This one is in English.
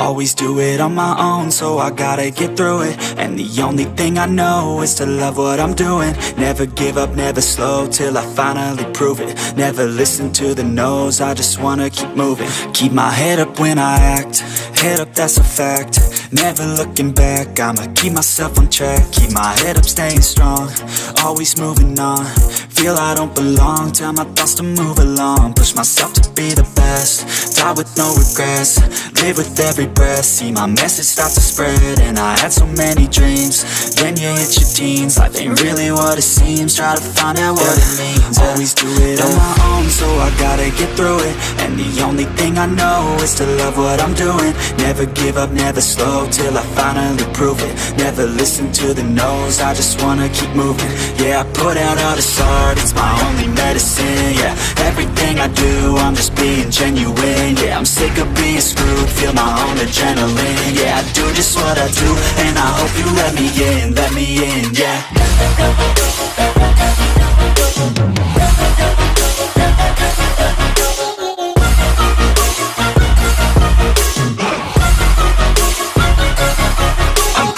Always do it on my own, so I gotta get through it. And the only thing I know is to love what I'm doing. Never give up, never slow, till I finally prove it. Never listen to the no's, I just wanna keep moving. Keep my head up when I act, head up, that's a fact. Never looking back, I'ma keep myself on track. Keep my head up, staying strong, always moving on. Feel I don't belong, tell my thoughts to move along. Push myself to be the best, die with no regrets. Live with every breath, see my message start to spread. And I had so many dreams, then you hit your teens. Life ain't really what it seems, try to find out what it means. Always do it on my own, so I gotta get through it. And the only thing I know is to love what I'm doing. Never give up, never slow, till I finally prove it. Never listen to the no's, I just wanna keep moving. Yeah, I put out all this art, it's my only medicine. Yeah, everything I do, I'm just being genuine. Yeah, I'm sick of being screwed, feel my own adrenaline. Yeah, I do just what I do, and I hope you let me in, yeah.